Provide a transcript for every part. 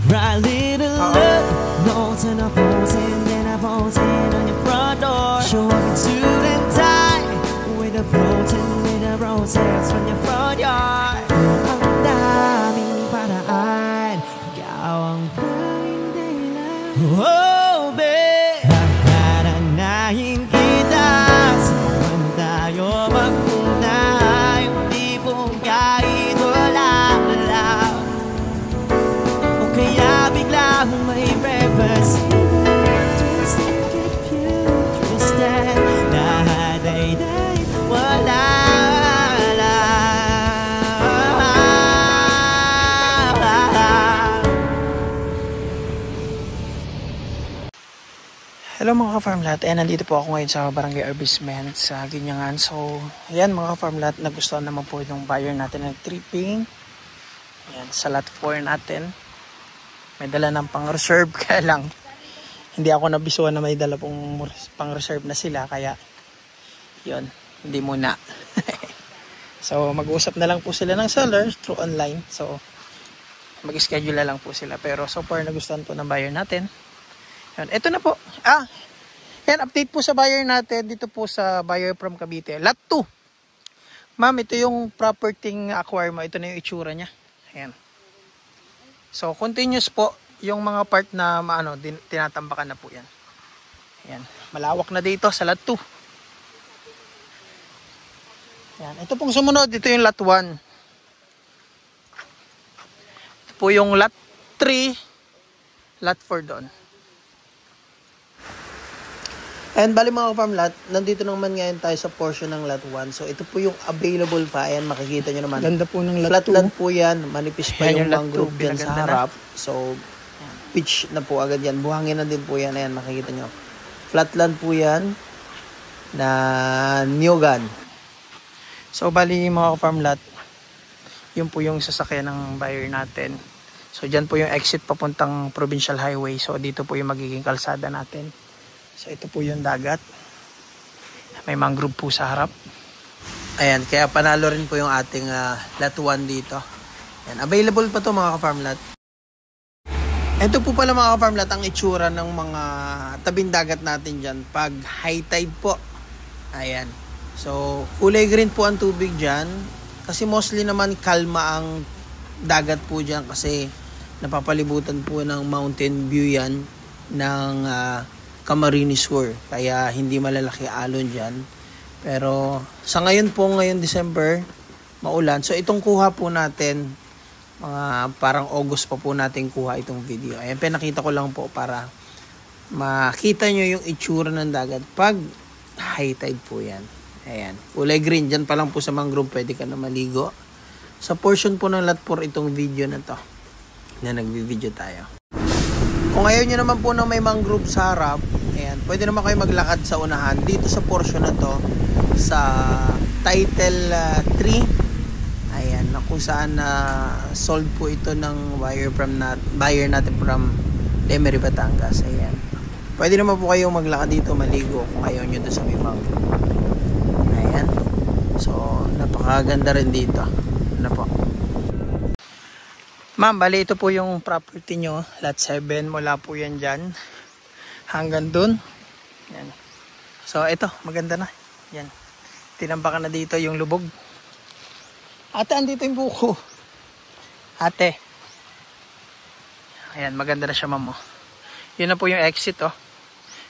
Right little love, notes and a posing, then a posing on your front door. Show up in suit and tie, with a roses from your front yard. Ang daming paraan, ikaw ang daming dahilan. Oh, babe, naranahin kita, saan tayo magpunta? Hindi po kahit wala lang, o kaya biglang may breakfast. Just to keep you twisted, lahat ay wala Hello mga ka-farmlat, nandito po ako ngayon sa Barangay Arbisment sa Ginyangan. So, ayan mga ka-farmlat, nagustuhan naman po yung buyer natin ng tripping. Ayan, sa lot 4 natin. May dala ng pang-reserve, kaya lang hindi ako nabisuan na may dala pong pang-reserve na sila, kaya yun, hindi muna. So, mag-uusap na lang po sila ng seller through online. So, mag-schedule na lang po sila. Pero so far, nagustuhan po ng buyer natin. Yan, ito na po. Yan, update po sa buyer natin. Dito po sa buyer from Cavite. Lot 2. Ma'am, ito yung property acquire mo. Ito na yung itsura niya. Ayan. So, continuous po yung mga part na tinatambakan na po yan. Ayan. Malawak na dito sa lot 2. Ayan. Ito pong sumunod. Ito yung lot 1. Ito po yung lot 3. Lot 4 doon. And bali mga ka-farmlat, nandito naman ngayon tayo sa portion ng lot 1. So ito po yung available pa. Ayan, makikita nyo naman. Ganda po ng lot 2. Flat land po yan. Manipis pa yung mangrove dyan sa harap. So, pitch na po agad yan. Buhangin na din po yan. Ayan, makikita nyo. Flat land po yan na Nyogan. So, bali mga ka-farmlat, yun po yung sasakyan ng buyer natin. So, dyan po yung exit papuntang Provincial Highway. So, dito po yung magiging kalsada natin. So, ito po yung dagat. May mangrove po sa harap. Ayan, kaya panalo rin po yung ating lot 1 dito. Ayan, available pa to mga ka-farmlat. Ito po pala mga ka-farmlat ang itsura ng mga tabing dagat natin dyan pag high tide po. Ayan. So, kulay green po ang tubig dyan. Kasi mostly naman kalma ang dagat po dyan kasi napapalibutan po ng mountain view yan ng Camarines Sur, kaya hindi malalaki alon dyan. Pero sa ngayon po, ngayon December, maulan. So itong kuha po natin, mga parang August pa po natin kuha itong video. Ayan, pinakita ko lang po para makita nyo yung itsura ng dagat pag high tide po yan. Ayan, kulay green, dyan pa lang po sa mangrove pwede ka na maligo. Sa portion po ng lot 4 itong video na to, na nagbi-video tayo. Kung ayaw nyo naman po na may mangrove sa harap, ayan, pwede naman kayo maglakad sa unahan dito sa portion na to sa title 3. Ayan, na kung saan sold po ito ng buyer natin from Lemery, Batangas. Ayan, pwede naman po kayong maglakad dito, maligo kung ayaw nyo doon sa may mangrove. Ayan, so napakaganda rin dito. Ano po, ma'am, bali ito po yung property nyo, lot 7, mula po yan dyan hanggang dun. Yan. So ito, maganda na. Yan. Tinambakan na dito yung lubog. Ate, andito yung buko. Ate. Ayan, maganda na siya, ma'am. Yun na po yung exit, oh.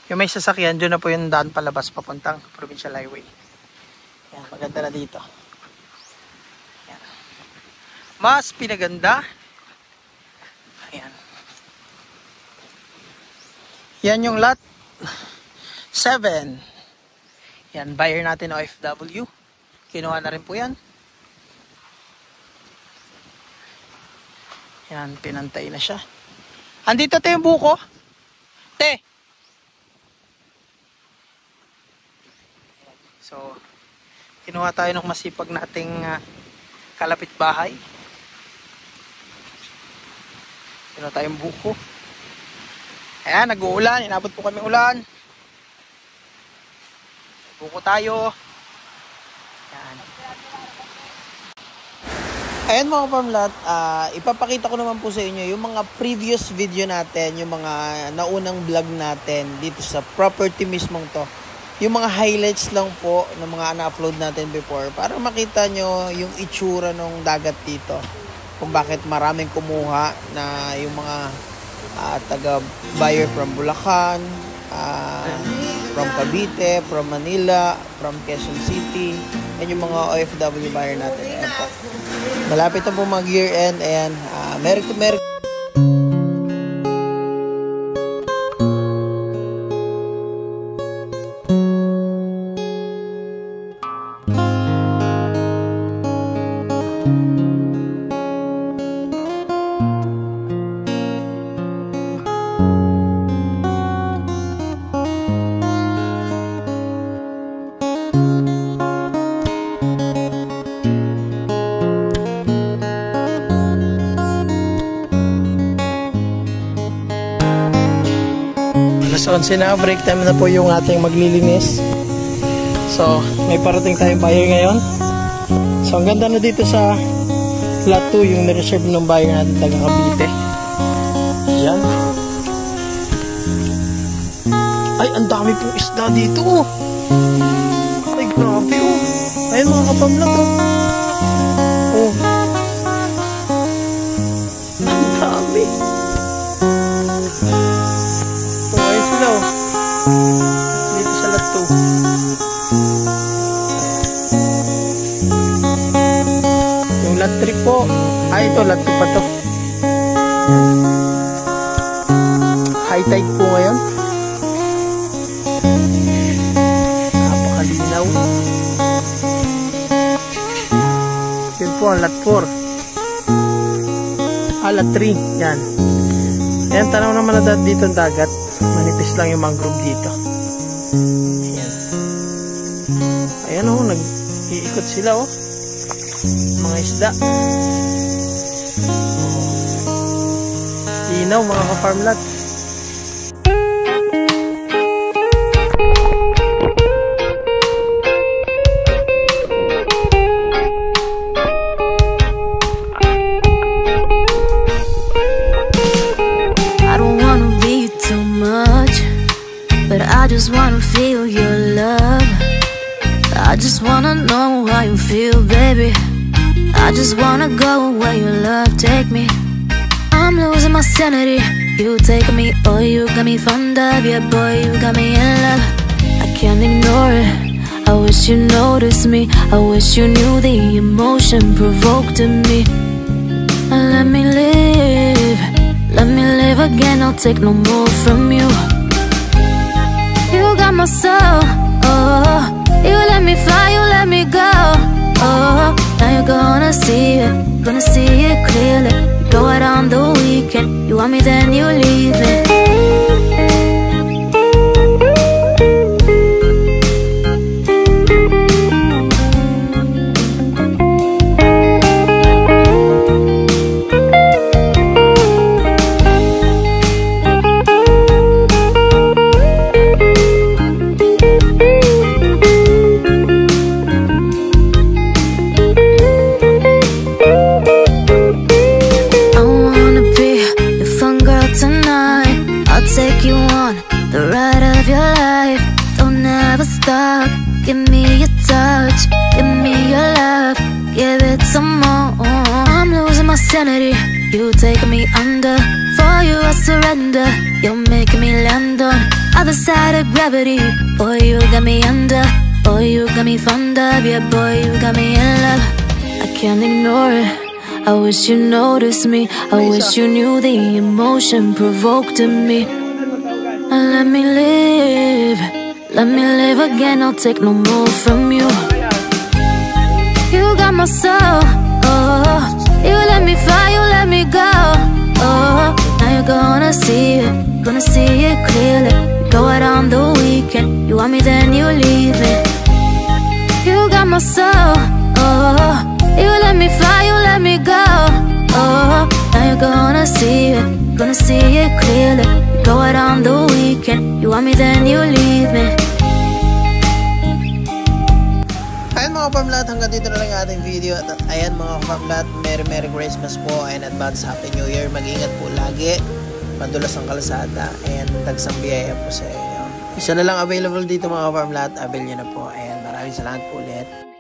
Yung may sasakyan, dyan na po yung daan palabas papuntang Provincial Highway. Yan, maganda na dito. Yan. Mas pinaganda. Ayan. Yan yung lot 7. Yan, buyer natin OFW. Kinuha na rin po yan. Yan, pinantay na siya. Andito tayo yung buko. Te! So, kinuha tayo ng masipag nating kalapit bahay. Kinuha tayong buko. Ayan, nag-uulan. Inabot po kami ulan. Buko tayo. Ayan. Ayan mga farmlat, ipapakita ko naman po sa inyo yung mga previous video natin, yung mga naunang vlog natin dito sa property mismong to. Yung mga highlights lang po ng mga na-upload natin before para makita nyo yung itsura ng dagat dito. Kung bakit maraming kumuha na yung mga taga-buyer from Bulacan, from Cavite, from Manila, from Quezon City, and yung mga OFW buyer natin. Ayan po. Malapit na po mag-year end. Ayan, Merry Alas 11 na, break time na po yung ating maglilinis. So, may parating tayong buyer ngayon. So, ang ganda na dito sa lot 2, yung nireserve ng buyer natin taga Cavite. Yan. Ay, ang dami pong isda dito. Ay, grabe oh. Ayun mga kapamlat oh. Oh. Ang dami. Dito sa lot 2. Yung lot 3 po. Ito lot 2 pa to. High tide po ngayon. Napakalinaw. Yun po ang lot 4. Lot 3. Yan. Ayan, tanaw naman na dito ang dagat. Manipis lang yung mangrove dito. Ayan. Ayan oh, nag-iikot sila oh. Mga isda. Linaw mga ka-farmlat. I just wanna feel your love. I just wanna know how you feel, baby. I just wanna go where your love take me. I'm losing my sanity. You take me, oh, you got me fond of you, boy, you got me in love. I can't ignore it. I wish you noticed me. I wish you knew the emotion provoked in me. Let me live again. I'll take no more from you. You got my soul, oh. You let me fly, you let me go, oh. Now you're gonna see it clearly. You go out on the weekend. You want me, then you leave me. Take you on the ride of your life. Don't ever stop. Give me your touch, give me your love, give it some more. I'm losing my sanity. You take me under. For you I surrender. You're making me land on other side of gravity. Boy, you got me under. Boy, you got me fond of you. Boy, you got me in love. I can't ignore it. I wish you noticed me. I wish you knew the emotion provoked in me. Let me live again. I'll take no more from you. You got my soul, oh. You let me fly, you let me go, oh. Now you're gonna see it clearly. You go out on the weekend. You want me, then you leave me. You got my soul, oh. You let me fly, you let me go, oh. Now you're gonna see it clearly. You go out on the weekend. You want me, then you leave me. Ayan mga ka-farm lahat, hanggang dito na lang yung ating video. At ayan mga ka-farm lahat, Merry Christmas po and advance Happy New Year. Mag-ingat po lagi, madulas ang kalsada and tagsang biyaya po sa inyo. Isa na lang available dito mga ka-farm lahat, avail nyo na po and maraming salamat po ulit.